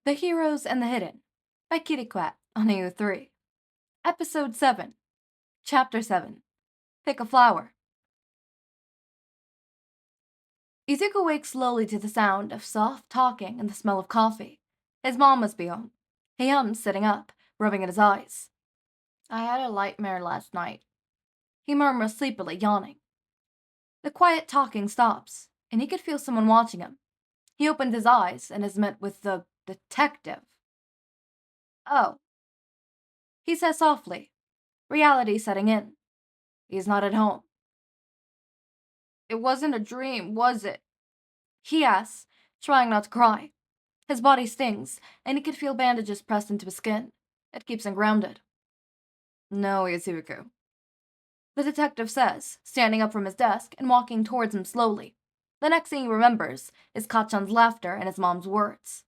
The Heroes and the Hidden by Kitty Quat on AO3. Episode 7. Chapter 7. Pick a Flower. Izuku wakes slowly to the sound of soft talking and the smell of coffee. His mom must be home. He hums, sitting up, rubbing at his eyes. I had a nightmare last night. He murmurs sleepily, yawning. The quiet talking stops, and he could feel someone watching him. He opens his eyes and is met with the detective. Oh. He says softly, reality setting in. He's not at home. It wasn't a dream, was it? He asks, trying not to cry. His body stings, and he could feel bandages pressed into his skin. It keeps him grounded. No, Izuku. The detective says, standing up from his desk and walking towards him slowly. The next thing he remembers is Kachan's laughter and his mom's words.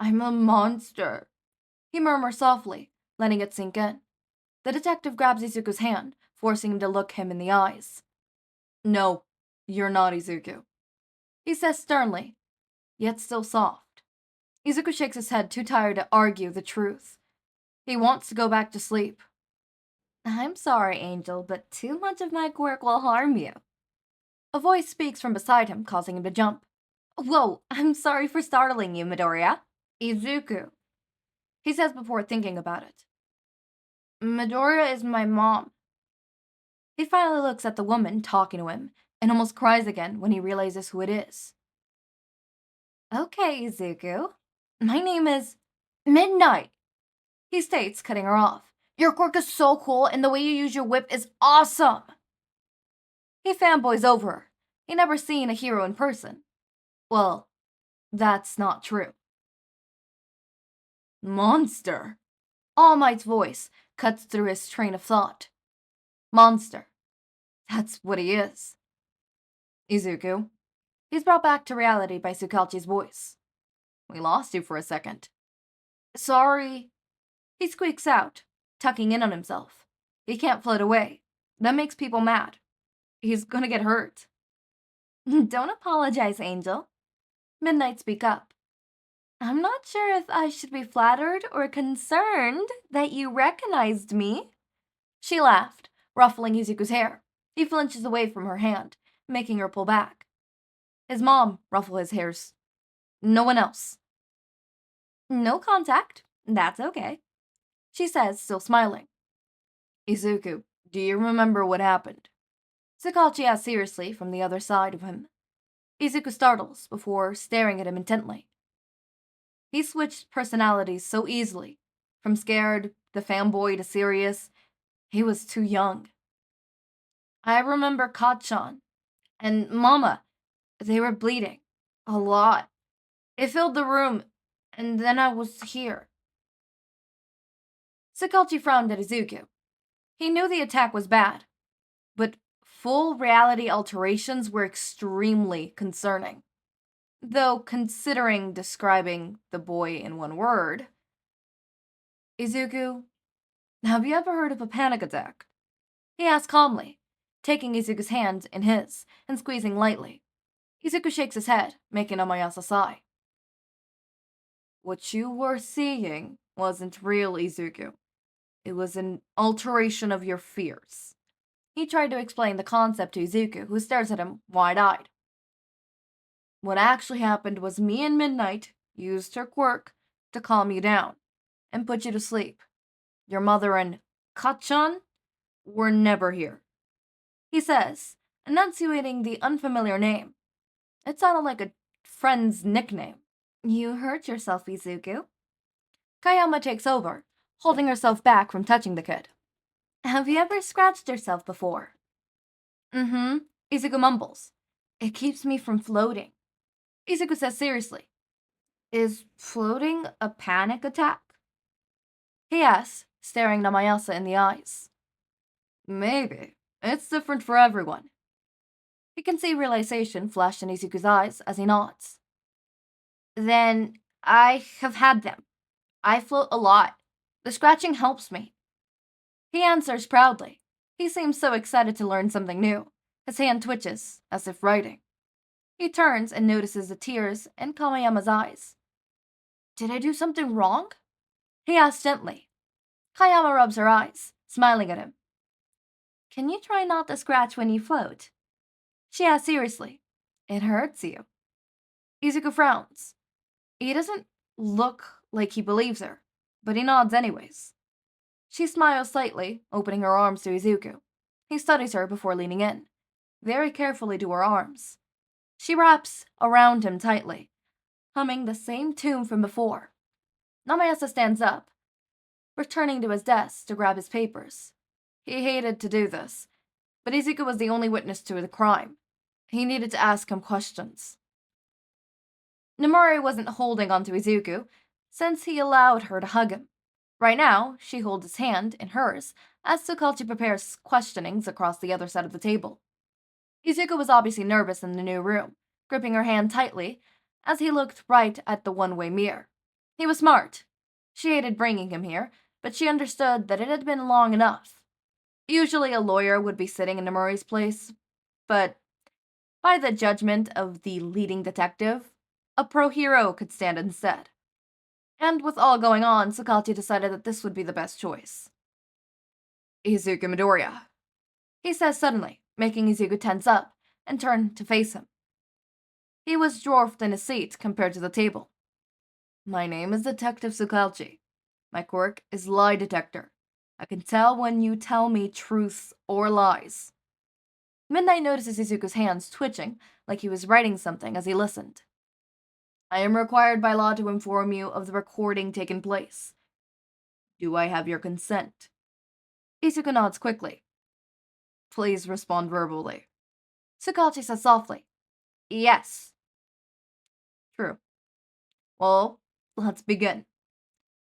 I'm a monster, he murmurs softly, letting it sink in. The detective grabs Izuku's hand, forcing him to look him in the eyes. No, you're not Izuku, he says sternly, yet still soft. Izuku shakes his head, too tired to argue the truth. He wants to go back to sleep. I'm sorry, Angel, but too much of my quirk will harm you. A voice speaks from beside him, causing him to jump. Whoa, I'm sorry for startling you, Midoriya. Izuku, he says before thinking about it. Midoriya is my mom. He finally looks at the woman talking to him and almost cries again when he realizes who it is. Okay, Izuku. My name is Midnight, he states, cutting her off. Your quirk is so cool, and the way you use your whip is awesome. He fanboys over her. He never seen a hero in person. Well, that's not true. Monster. All Might's voice cuts through his train of thought. Monster. That's what he is. Izuku. He's brought back to reality by Tsukauchi's voice. We lost you for a second. Sorry. He squeaks out, tucking in on himself. He can't float away. That makes people mad. He's gonna get hurt. Don't apologize, Angel. Midnight speak up. I'm not sure if I should be flattered or concerned that you recognized me. She laughed, ruffling Izuku's hair. He flinches away from her hand, making her pull back. His mom ruffles his hairs. No one else. No contact. That's okay, she says, still smiling. Izuku, do you remember what happened? Tsukauchi asks seriously from the other side of him. Izuku startles before staring at him intently. He switched personalities so easily, from scared to fanboy to serious. He was too young. I remember Kachan and Mama. They were bleeding. A lot. It filled the room, and then I was here. Tsukauchi frowned at Izuku. He knew the attack was bad, but full reality alterations were extremely concerning. Though, considering describing the boy in one word. Izuku, have you ever heard of a panic attack? He asked calmly, taking Izuku's hand in his and squeezing lightly. Izuku shakes his head, making Naomasa sigh. What you were seeing wasn't real, Izuku. It was an alteration of your fears. He tried to explain the concept to Izuku, who stares at him wide-eyed. What actually happened was me and Midnight used her quirk to calm you down and put you to sleep. Your mother and Kachan were never here, he says, enunciating the unfamiliar name. It sounded like a friend's nickname. You hurt yourself, Izuku. Kayama takes over, holding herself back from touching the kid. Have you ever scratched yourself before? Mm-hmm, Izuku mumbles. It keeps me from floating. Izuku says seriously. Is floating a panic attack? He asks, staring Naomasa in the eyes. Maybe. It's different for everyone. He can see realization flash in Izuku's eyes as he nods. Then I have had them. I float a lot. The scratching helps me. He answers proudly. He seems so excited to learn something new. His hand twitches, as if writing. He turns and notices the tears in Kamayama's eyes. Did I do something wrong? He asked gently. Kayama rubs her eyes, smiling at him. Can you try not to scratch when you float? She asked seriously. It hurts you. Izuku frowns. He doesn't look like he believes her, but he nods anyways. She smiles slightly, opening her arms to Izuku. He studies her before leaning in, very carefully to her arms. She wraps around him tightly, humming the same tune from before. Naomasa stands up, returning to his desk to grab his papers. He hated to do this, but Izuku was the only witness to the crime. He needed to ask him questions. Nomori wasn't holding onto Izuku, since he allowed her to hug him. Right now, she holds his hand in hers as Tsukauchi prepares questionings across the other side of the table. Izuku was obviously nervous in the new room, gripping her hand tightly as he looked right at the one-way mirror. He was smart. She hated bringing him here, but she understood that it had been long enough. Usually a lawyer would be sitting in Nomori's place, but by the judgment of the leading detective, a pro-hero could stand instead. And with all going on, Tsukauchi decided that this would be the best choice. Izuku Midoriya, he says suddenly, making Izuku tense up and turn to face him. He was dwarfed in his seat compared to the table. My name is Detective Tsukauchi. My quirk is lie detector. I can tell when you tell me truths or lies. Midnight notices Izuku's hands twitching like he was writing something as he listened. I am required by law to inform you of the recording taking place. Do I have your consent? Izuku nods quickly. Please respond verbally. Tsukauchi says softly. Yes. True. Well, let's begin.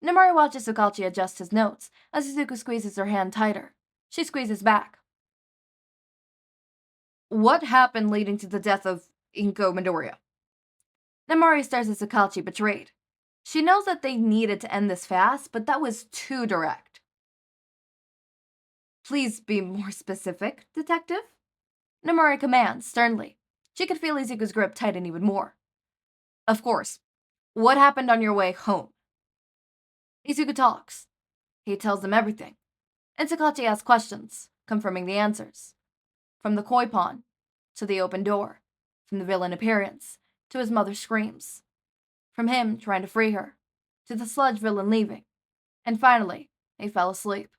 Nomori watches Tsukauchi adjust his notes as Izuku squeezes her hand tighter. She squeezes back. What happened leading to the death of Inko Midoriya? Nomori stares at Tsukauchi, betrayed. She knows that they needed to end this fast, but that was too direct. Please be more specific, detective? Nomori commands, sternly. She could feel Izuku's grip tighten even more. Of course. What happened on your way home? Izuku talks. He tells them everything. And Tsukauchi asks questions, confirming the answers. From the koi pond, to the open door, from the villain appearance, to his mother's screams, from him trying to free her, to the sludge villain leaving, and finally, he fell asleep.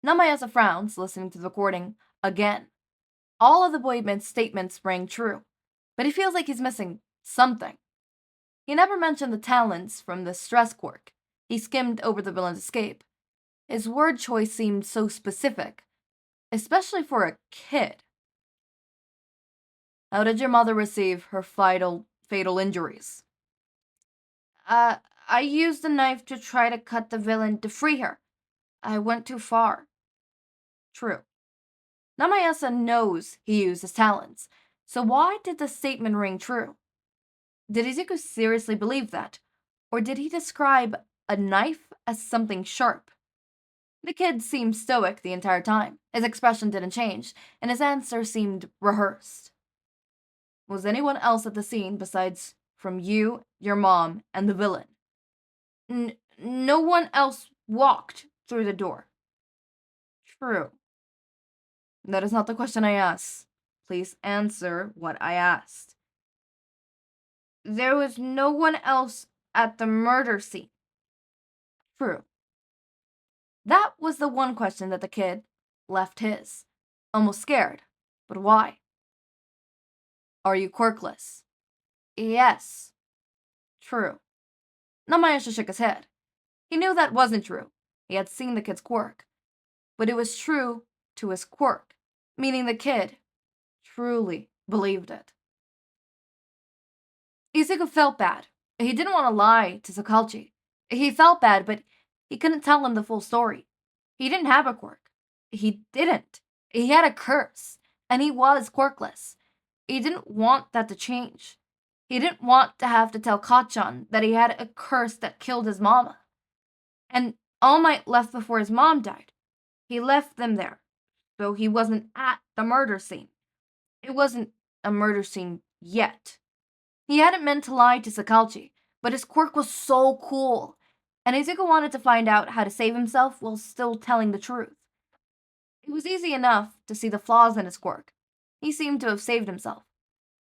Naomasa frowns, listening to the recording again. All of the boyman's statements rang true, but he feels like he's missing something. He never mentioned the talents from the stress quirk. He skimmed over the villain's escape. His word choice seemed so specific, especially for a kid. How did your mother receive her fatal injuries? I used the knife to try to cut the villain to free her. I went too far. True. Naomasa knows he used his talents, so why did the statement ring true? Did Izuku seriously believe that, or did he describe a knife as something sharp? The kid seemed stoic the entire time. His expression didn't change, and his answer seemed rehearsed. Was anyone else at the scene besides from you, your mom, and the villain? No one else walked through the door. True. That is not the question I asked. Please answer what I asked. There was no one else at the murder scene. True. That was the one question that the kid left his. Almost scared. But why? Are you quirkless? Yes. True. Naomasa shook his head. He knew that wasn't true. He had seen the kid's quirk. But it was true to his quirk, meaning the kid truly believed it. Izuku felt bad. He didn't want to lie to Tsukauchi. He felt bad, but he couldn't tell him the full story. He didn't have a quirk. He didn't. He had a curse, and he was quirkless. He didn't want that to change. He didn't want to have to tell Kachan that he had a curse that killed his mama. And All Might left before his mom died. He left them there, so he wasn't at the murder scene. It wasn't a murder scene yet. He hadn't meant to lie to Tsukauchi, but his quirk was so cool, and Izuku wanted to find out how to save himself while still telling the truth. It was easy enough to see the flaws in his quirk. He seemed to have saved himself.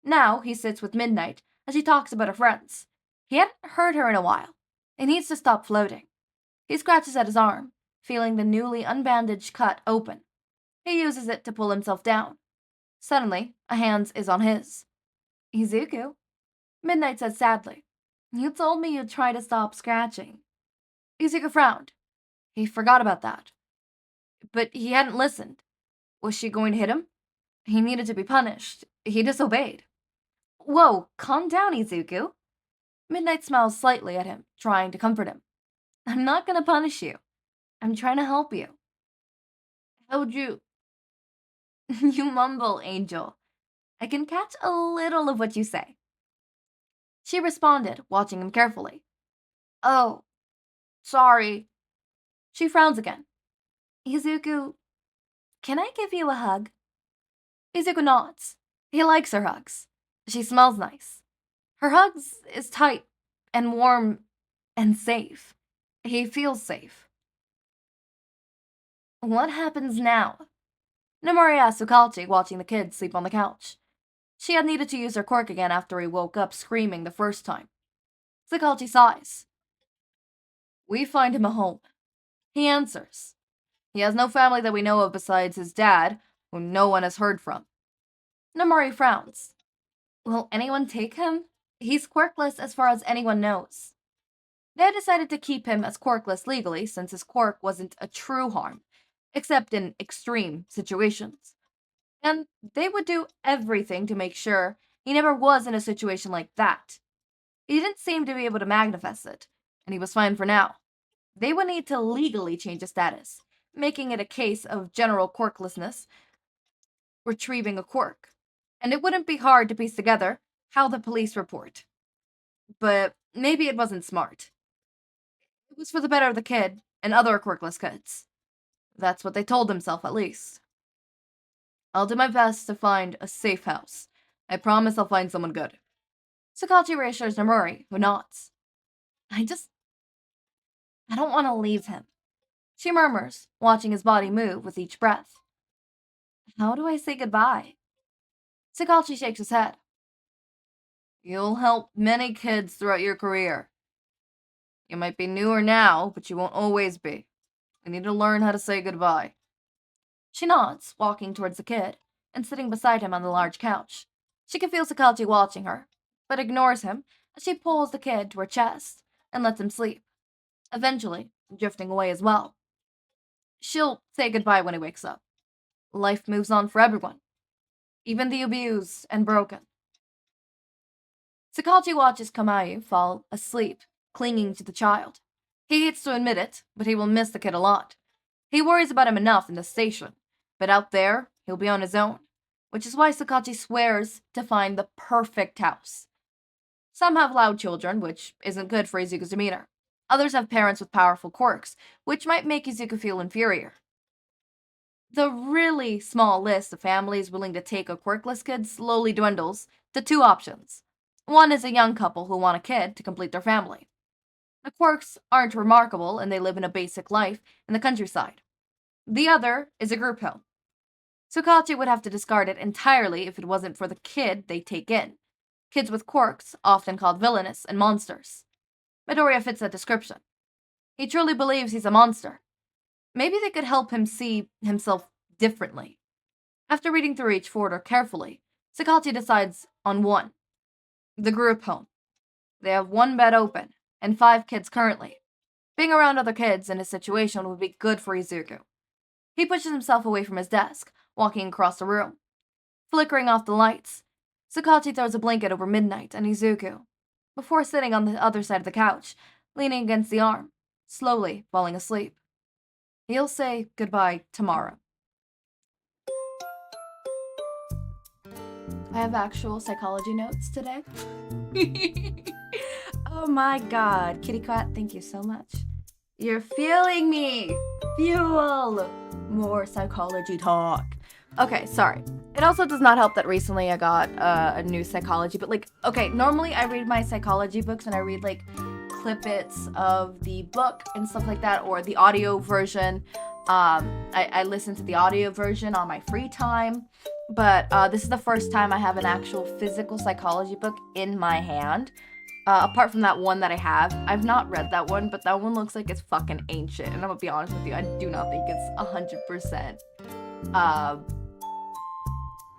Now he sits with Midnight as she talks about her friends. He hadn't heard her in a while. He needs to stop floating. He scratches at his arm, feeling the newly unbandaged cut open. He uses it to pull himself down. Suddenly, a hand is on his. Izuku, Midnight said sadly. You told me you'd try to stop scratching. Izuku frowned. He forgot about that. But he hadn't listened. Was she going to hit him? He needed to be punished. He disobeyed. Whoa, calm down, Izuku. Midnight smiles slightly at him, trying to comfort him. I'm not gonna punish you. I'm trying to help you. How'd you... You mumble, Angel. I can catch a little of what you say. She responded, watching him carefully. Oh, sorry. She frowns again. Izuku, can I give you a hug? Izuku nods. He likes her hugs. She smells nice. Her hugs is tight and warm and safe. He feels safe. What happens now? Nomori asked Tsukauchi, watching the kids sleep on the couch. She had needed to use her quirk again after he woke up screaming the first time. Tsukauchi sighs. We find him a home. He answers. He has no family that we know of besides his dad, who no one has heard from. Nomori frowns. Will anyone take him? He's quirkless as far as anyone knows. They had decided to keep him as quirkless legally since his quirk wasn't a true harm, except in extreme situations. And they would do everything to make sure he never was in a situation like that. He didn't seem to be able to manifest it, and he was fine for now. They would need to legally change his status, making it a case of general quirklessness, retrieving a quirk. And it wouldn't be hard to piece together how the police report. But maybe it wasn't smart. It was for the better of the kid and other quirkless kids. That's what they told themselves, at least. I'll do my best to find a safe house. I promise I'll find someone good. Tsukauchi reassures Nomori, who nods. I don't want to leave him. She murmurs, watching his body move with each breath. How do I say goodbye? Tsukauchi shakes his head. You'll help many kids throughout your career. You might be newer now, but you won't always be. You need to learn how to say goodbye. She nods, walking towards the kid, and sitting beside him on the large couch. She can feel Tsukauchi watching her, but ignores him as she pulls the kid to her chest and lets him sleep, eventually drifting away as well. She'll say goodbye when he wakes up. Life moves on for everyone, even the abused and broken. Tsukauchi watches Kamayu fall asleep, clinging to the child. He hates to admit it, but he will miss the kid a lot. He worries about him enough in the station, but out there, he'll be on his own, which is why Tsukauchi swears to find the perfect house. Some have loud children, which isn't good for Izuku's demeanor. Others have parents with powerful quirks, which might make Izuku feel inferior. The really small list of families willing to take a quirkless kid slowly dwindles to two options. One is a young couple who want a kid to complete their family. The quirks aren't remarkable and they live in a basic life in the countryside. The other is a group home. Tsukauchi would have to discard it entirely if it wasn't for the kid they take in. Kids with quirks, often called villainous and monsters. Midoriya fits that description. He truly believes he's a monster. Maybe they could help him see himself differently. After reading through each order carefully, Tsukauchi decides on one. The group home. They have one bed open, and 5 kids currently. Being around other kids in his situation would be good for Izuku. He pushes himself away from his desk, walking across the room. Flickering off the lights, Tsukauchi throws a blanket over Midnight and Izuku, before sitting on the other side of the couch, leaning against the arm, slowly falling asleep. He'll say goodbye tomorrow. I have actual psychology notes today. Oh my god, Kitty Cat, thank you so much. You're feeling me! Fuel! More psychology talk. Okay, sorry. It also does not help that recently I got a new psychology, but like, okay, normally I read my psychology books and I read like clippets of the book and stuff like that, or the audio version. I listen to the audio version on my free time, but this is the first time I have an actual physical psychology book in my hand. Apart from that one that I have. I've not read that one, but that one looks like it's fucking ancient. And I'm gonna be honest with you, I do not think it's 100%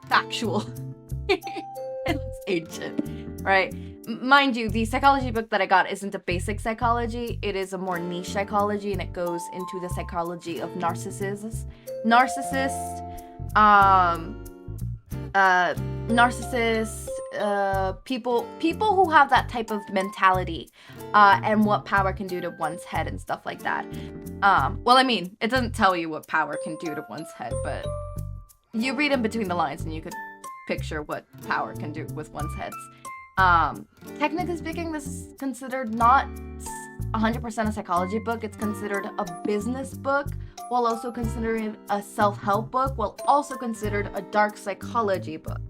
factual. It's ancient, right? Mind you, the psychology book that I got isn't a basic psychology. It is a more niche psychology, and it goes into the psychology of narcissists, people who have that type of mentality, and what power can do to one's head and stuff like that. Well, I mean, it doesn't tell you what power can do to one's head, but you read in between the lines and you could picture what power can do with one's heads. Technically speaking, this is considered not 100% a psychology book. It's considered a business book, while also considering a self-help book, while also considered a dark psychology book.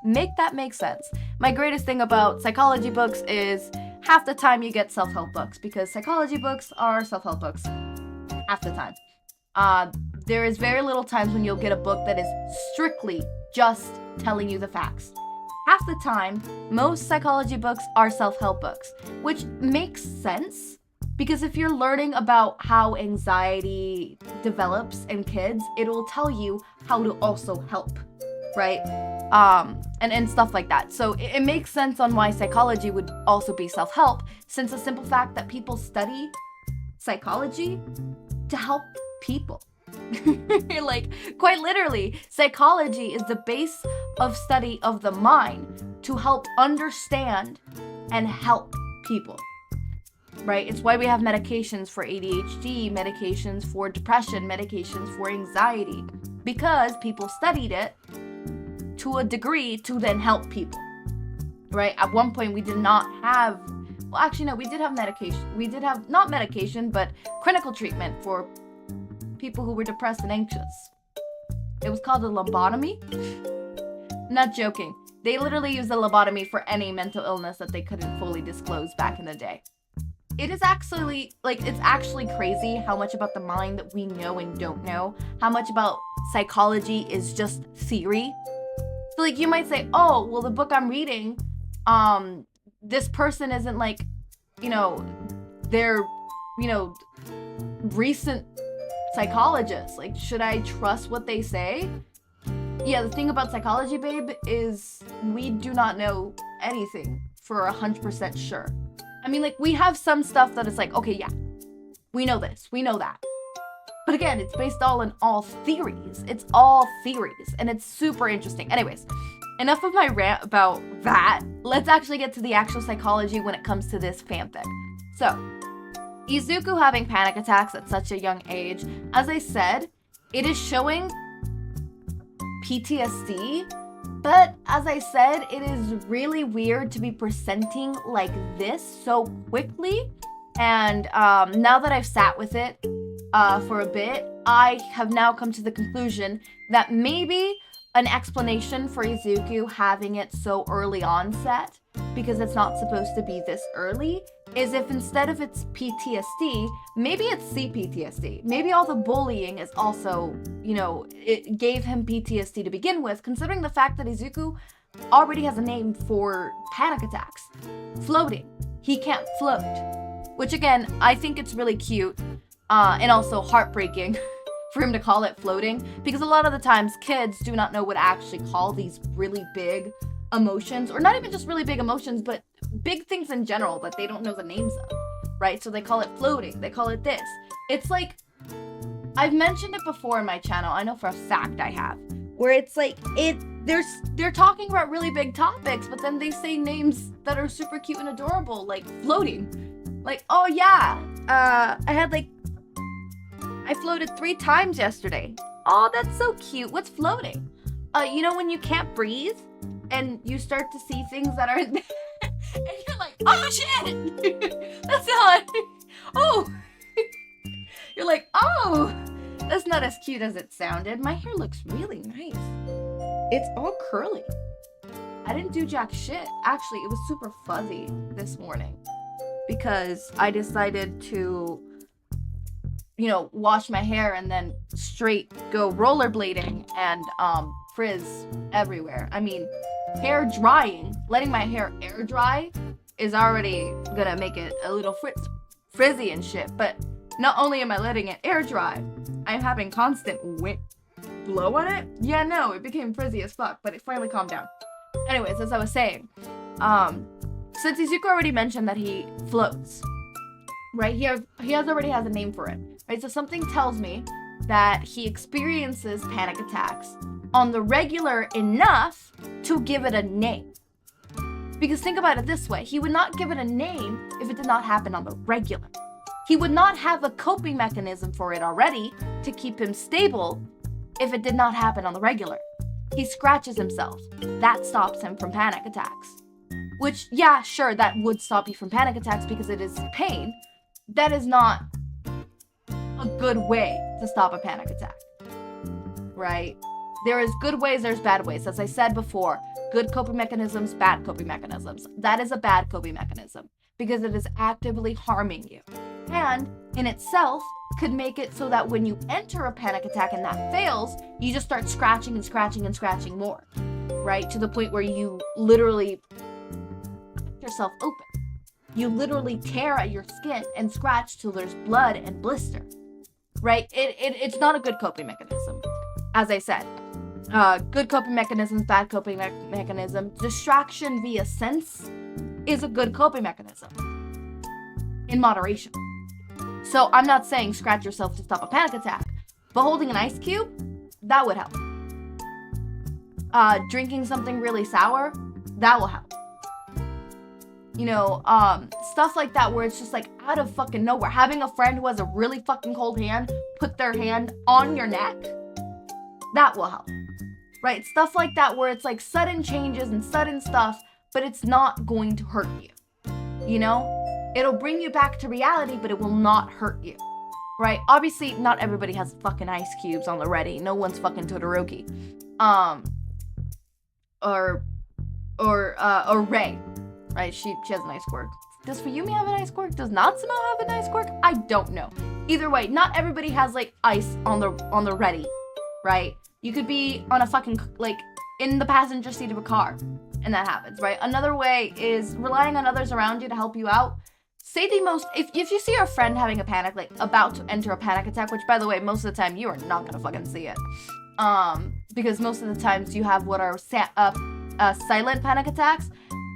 Make that make sense. My greatest thing about psychology books is half the time you get self-help books, because psychology books are self-help books half the time. There is very little times when you'll get a book that is strictly just telling you the facts. Half the time, most psychology books are self-help books, which makes sense, because if you're learning about how anxiety develops in kids, it will tell you how to also help, right? And stuff like that. So it makes sense on why psychology would also be self-help, since the simple fact that people study psychology to help people. Like, quite literally, psychology is the base of study of the mind to help understand and help people, right? It's why we have medications for ADHD, medications for depression, medications for anxiety, because people studied it to a degree to then help people, right? At one point, we did not have, well, actually, no, we did have medication. We did have, not medication, but clinical treatment for people who were depressed and anxious. It was called a lobotomy. Not joking. They literally used the lobotomy for any mental illness that they couldn't fully disclose back in the day. It is actually, like, it's actually crazy how much about the mind that we know and don't know. How much about psychology is just theory. So, like, you might say, oh, well, the book I'm reading, this person isn't, like, you know, they're, you know, recent psychologists. Like, should I trust what they say? Yeah, the thing about psychology, babe, is we do not know anything for 100% sure. I mean, like, we have some stuff that is like, okay, yeah, we know this, we know that. But again, it's based all in all theories. It's all theories, and it's super interesting. Anyways, enough of my rant about that. Let's actually get to the actual psychology when it comes to this fanfic. So, Izuku having panic attacks at such a young age, as I said, it is showing PTSD, but as I said, it is really weird to be presenting like this so quickly. And now that I've sat with it for a bit, I have now come to the conclusion that maybe an explanation for Izuku having it so early onset, because it's not supposed to be this early, is if instead of it's PTSD, maybe it's CPTSD. Maybe all the bullying is also, you know, it gave him PTSD to begin with, considering the fact that Izuku already has a name for panic attacks. Floating. He can't float. Which again, I think it's really cute, and also heartbreaking for him to call it floating, because a lot of the times kids do not know what to actually call these really big emotions, or not even just really big emotions, but big things in general that they don't know the names of, right? So they call it floating, they call it this. It's like, I've mentioned it before in my channel, I know for a fact I have, where it's like, they're talking about really big topics, but then they say names that are super cute and adorable, like floating. Like, oh yeah, I floated 3 times yesterday. Oh, that's so cute. What's floating? You know when you can't breathe and you start to see things that are and you're like, oh shit! That's not. Oh, you're like, oh, That's not as cute as it sounded. My hair looks really nice. It's all curly. I didn't do jack shit. Actually, it was super fuzzy this morning because I decided to, wash my hair and then straight go rollerblading and frizz everywhere. I mean, hair drying, letting my hair air dry is already gonna make it a little frizzy and shit, but not only am I letting it air dry, I'm having constant wind blow on it. Yeah, no, it became frizzy as fuck, but it finally calmed down. Anyways, as I was saying, since Izuku already mentioned that he floats, right? He already has a name for it, right? So something tells me that he experiences panic attacks on the regular enough to give it a name. Because think about it this way, he would not give it a name if it did not happen on the regular. He would not have a coping mechanism for it already to keep him stable if it did not happen on the regular. He scratches himself. That stops him from panic attacks. Which, yeah, sure, that would stop you from panic attacks because it is pain. That is not a good way to stop a panic attack, right? There is good ways, there's bad ways. As I said before, good coping mechanisms, bad coping mechanisms. That is a bad coping mechanism because it is actively harming you. And in itself could make it so that when you enter a panic attack and that fails, you just start scratching and scratching and scratching more, right? To the point where you literally cut yourself open. You literally tear at your skin and scratch till there's blood and blister, right? It's not a good coping mechanism. As I said, good coping mechanisms, bad coping mechanism. Distraction via sense is a good coping mechanism in moderation. So I'm not saying scratch yourself to stop a panic attack, but holding an ice cube, that would help. Drinking something really sour, that will help. Stuff like that where it's just like out of fucking nowhere. Having a friend who has a really fucking cold hand put their hand on your neck, that will help. Right? Stuff like that where it's like sudden changes and sudden stuff, but it's not going to hurt you. It'll bring you back to reality, but it will not hurt you. Right? Obviously, not everybody has fucking ice cubes on the ready. No one's fucking Todoroki. Or Rei. Right? She has an ice quirk. Does Fuyumi have an ice quirk? Does Natsume have an ice quirk? I don't know. Either way, not everybody has like ice on the ready, right? You could be on a fucking in the passenger seat of a car, and that happens, right? Another way is relying on others around you to help you out. Say the most if you see your friend having a panic, like about to enter a panic attack, which by the way, most of the time you are not gonna fucking see it, because most of the times you have what are silent panic attacks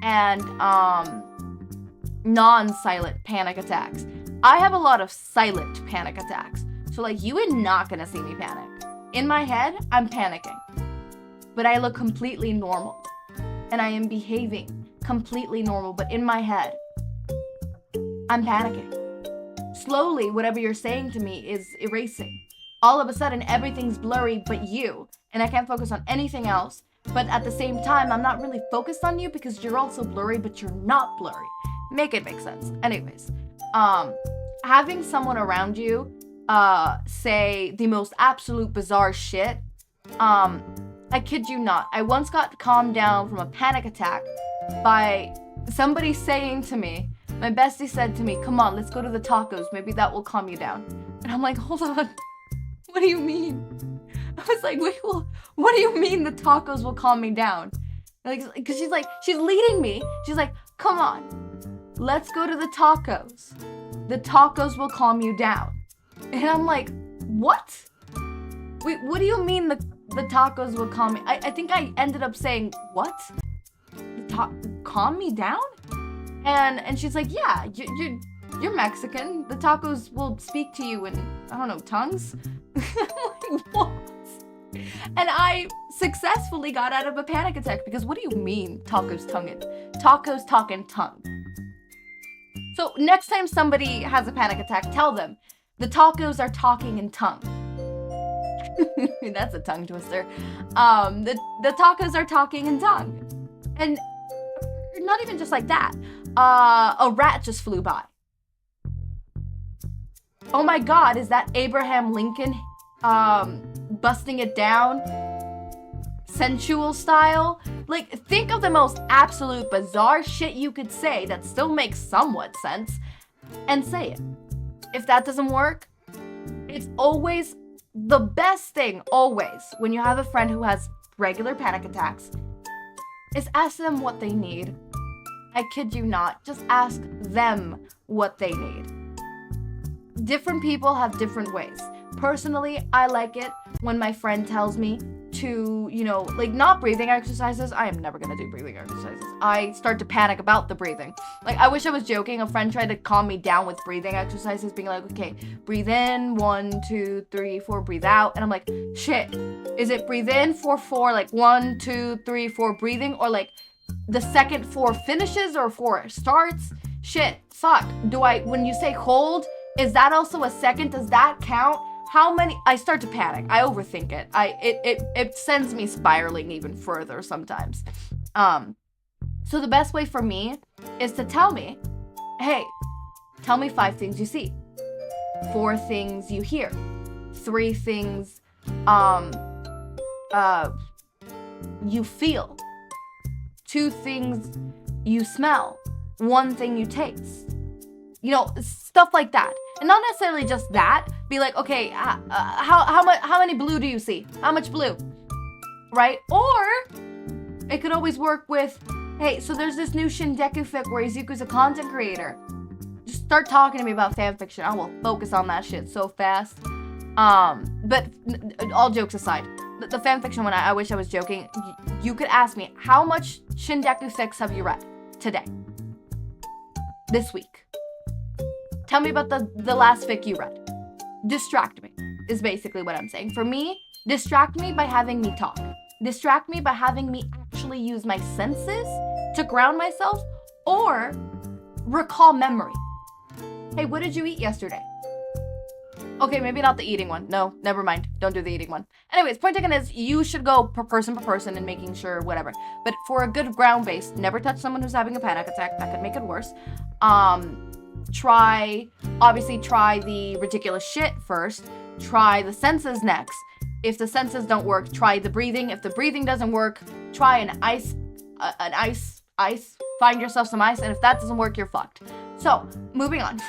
and non-silent panic attacks. I have a lot of silent panic attacks. So you are not gonna see me panic. In my head, I'm panicking. But I look completely normal. And I am behaving completely normal, but in my head, I'm panicking. Slowly, whatever you're saying to me is erasing. All of a sudden, everything's blurry but you. And I can't focus on anything else. But at the same time, I'm not really focused on you because you're also blurry, but you're not blurry. Make it make sense. Anyways, having someone around you say the most absolute bizarre shit, I kid you not. I once got calmed down from a panic attack by somebody saying to me, my bestie said to me, come on, let's go to the tacos. Maybe that will calm you down. And I'm like, hold on. What do you mean? I was like, wait, well, what do you mean the tacos will calm me down? Because she's leading me. She's like, come on, let's go to the tacos. The tacos will calm you down. And I'm like, what? Wait, what do you mean the tacos will calm me? I think I ended up saying, what? Calm me down? And she's like, yeah, you're Mexican. The tacos will speak to you in, I don't know, tongues? I'm like, what? And I successfully got out of a panic attack because what do you mean tacos talk in tongue? So next time somebody has a panic attack, tell them the tacos are talking in tongue. That's a tongue twister. The tacos are talking in tongue. And not even just like that. A rat just flew by. Oh my God, is that Abraham Lincoln busting it down, sensual style. Like, think of the most absolute bizarre shit you could say that still makes somewhat sense, and say it. If that doesn't work, it's always the best thing, always, when you have a friend who has regular panic attacks, is ask them what they need. I kid you not, just ask them what they need. Different people have different ways. Personally, I like it when my friend tells me to, like, not breathing exercises. I am never gonna do breathing exercises. I start to panic about the breathing. Like, I wish I was joking. A friend tried to calm me down with breathing exercises, being like, okay, breathe in, 1, 2, 3, 4, breathe out. And I'm like, shit, is it breathe in, 4, 4, like 1, 2, 3, 4 breathing, or like the second 4 finishes or 4 starts? Shit, fuck. When you say hold, is that also a second? Does that count? How many? I start to panic. I overthink it. It sends me spiraling even further sometimes. So the best way for me is to tell me, hey, tell me 5 things you see, 4 things you hear, 3 things you feel, 2 things you smell, 1 thing you taste. Stuff like that. And not necessarily just that. Be like, okay, how many blue do you see? How much blue? Right? Or it could always work with, hey, so there's this new Shingeki fic where Izuku's a content creator. Just start talking to me about fanfiction. I will focus on that shit so fast. But all jokes aside, the fanfiction one, I wish I was joking. You could ask me, how much Shingeki fics have you read today? This week? Tell me about the last fic you read. Distract me, is basically what I'm saying. For me, distract me by having me talk. Distract me by having me actually use my senses to ground myself or recall memory. Hey, what did you eat yesterday? Okay, maybe not the eating one. No, never mind. Don't do the eating one. Anyways, point taken is you should go per person and making sure whatever. But for a good ground base, never touch someone who's having a panic attack. That could make it worse. Try the ridiculous shit first. Try the senses next. If the senses don't work, try the breathing. If the breathing doesn't work, try an ice. Find yourself some ice. And if that doesn't work, you're fucked. So, moving on.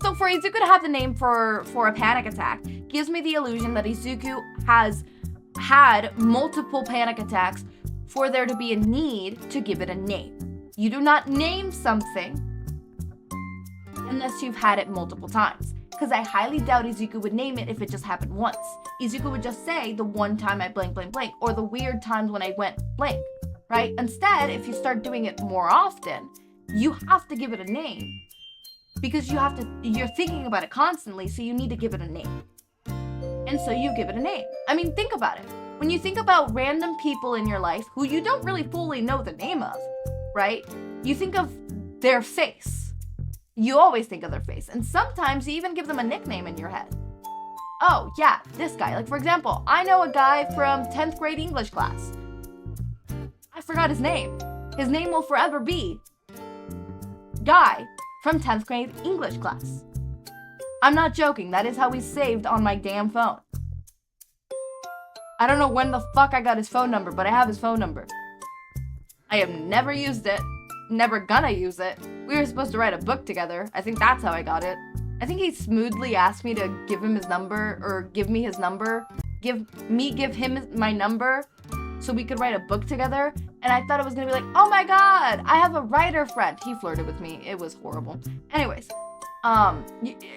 So for Izuku to have the name for a panic attack gives me the illusion that Izuku has had multiple panic attacks for there to be a need to give it a name. You do not name something unless you've had it multiple times. Because I highly doubt Izuku would name it if it just happened once. Izuku would just say the one time I blank, blank, blank, or the weird times when I went blank, right? Instead, if you start doing it more often, you have to give it a name. Because you're thinking about it constantly, so you need to give it a name. And so you give it a name. I mean, think about it. When you think about random people in your life who you don't really fully know the name of, right? You think of their face. You always think of their face. And sometimes you even give them a nickname in your head. Oh, yeah, this guy. Like, for example, I know a guy from 10th grade English class. I forgot his name. His name will forever be Guy from 10th grade English class. I'm not joking. That is how he's saved on my damn phone. I don't know when the fuck I got his phone number, but I have his phone number. I have never used it. Never gonna use it. We were supposed to write a book together. I think that's how I got it. I think he smoothly asked me to give him his number, or give me his number. Give him my number so we could write a book together. And I thought it was gonna be like, oh my god, I have a writer friend. He flirted with me. It was horrible. Anyways,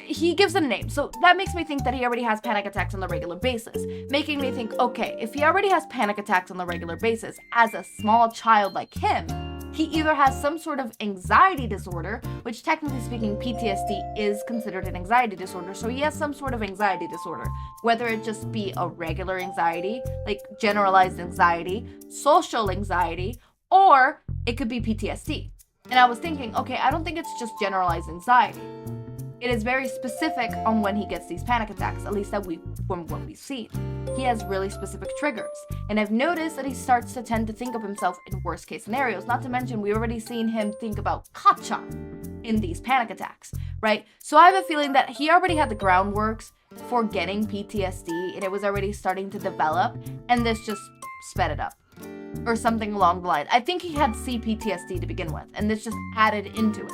he gives it a name. So that makes me think that he already has panic attacks on the regular basis. Making me think, okay, if he already has panic attacks on the regular basis, as a small child like him, he either has some sort of anxiety disorder, which technically speaking, PTSD is considered an anxiety disorder. So he has some sort of anxiety disorder, whether it just be a regular anxiety, like generalized anxiety, social anxiety, or it could be PTSD. And I was thinking, okay, I don't think it's just generalized anxiety. It is very specific on when he gets these panic attacks, at least from what we've seen. He has really specific triggers. And I've noticed that he starts to tend to think of himself in worst case scenarios. Not to mention, we've already seen him think about Kacha in these panic attacks, right? So I have a feeling that he already had the groundworks for getting PTSD, and it was already starting to develop, and this just sped it up. Or something along the line. I think he had CPTSD to begin with, and this just added into it,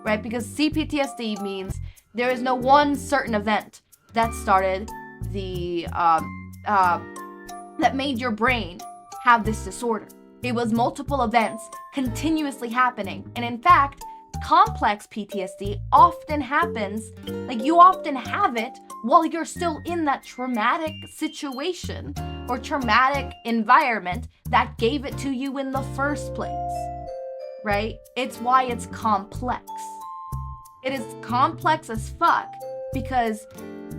right? Because CPTSD means there is no one certain event that started the, that made your brain have this disorder. It was multiple events continuously happening, and in fact, complex PTSD often happens, like you often have it while you're still in that traumatic situation or traumatic environment that gave it to you in the first place, right? It's why it's complex. It is complex as fuck because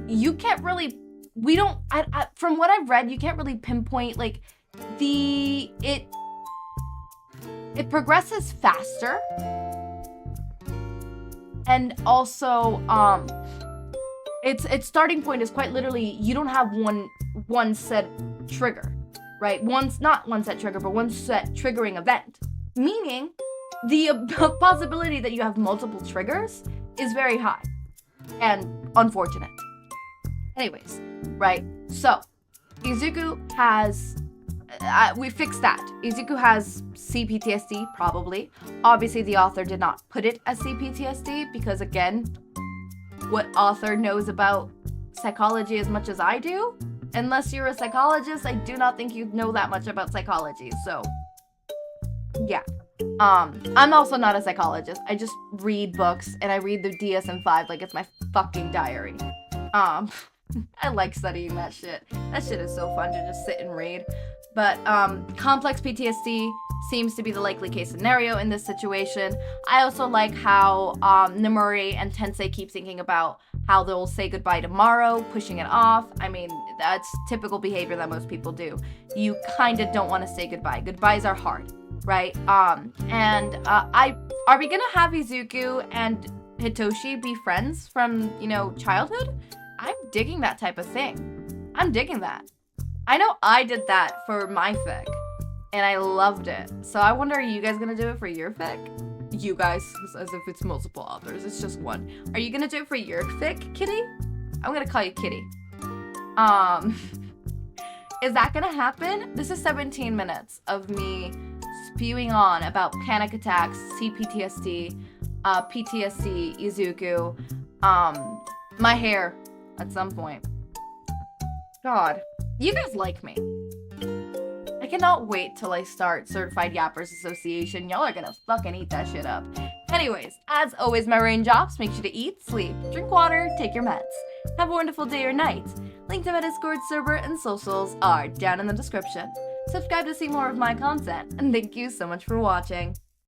you can't really, from what I've read, you can't really pinpoint like it progresses faster. And also, its starting point is quite literally, you don't have one set trigger, right? Not one set trigger, but one set triggering event. Meaning, the possibility that you have multiple triggers is very high and unfortunate. Anyways, right? So, Izuku has... we fixed that. Izuku has CPTSD, probably. Obviously, the author did not put it as CPTSD because, again, what author knows about psychology as much as I do? Unless you're a psychologist, I do not think you know that much about psychology. So, yeah. I'm also not a psychologist. I just read books, and I read the DSM-5 like it's my fucking diary. I like studying that shit. That shit is so fun to just sit and read. But complex PTSD seems to be the likely case scenario in this situation. I also like how Nomori and Tensei keep thinking about how they'll say goodbye tomorrow, pushing it off. I mean, that's typical behavior that most people do. You kind of don't want to say goodbye. Goodbyes are hard, right? Are we gonna have Izuku and Hitoshi be friends from, childhood? I'm digging that type of thing. I'm digging that. I know I did that for my fic, and I loved it. So I wonder, are you guys gonna do it for your fic? You guys, as if it's multiple authors, it's just one. Are you gonna do it for your fic, Kitty? I'm gonna call you Kitty. Is that gonna happen? This is 17 minutes of me spewing on about panic attacks, CPTSD, PTSD, Izuku, my hair at some point. God. You guys like me. I cannot wait till I start Certified Yappers Association. Y'all are gonna fucking eat that shit up. Anyways, as always, my raindrops, make sure to eat, sleep, drink water, take your meds. Have a wonderful day or night. Link to my Discord server and socials are down in the description. Subscribe to see more of my content, and thank you so much for watching.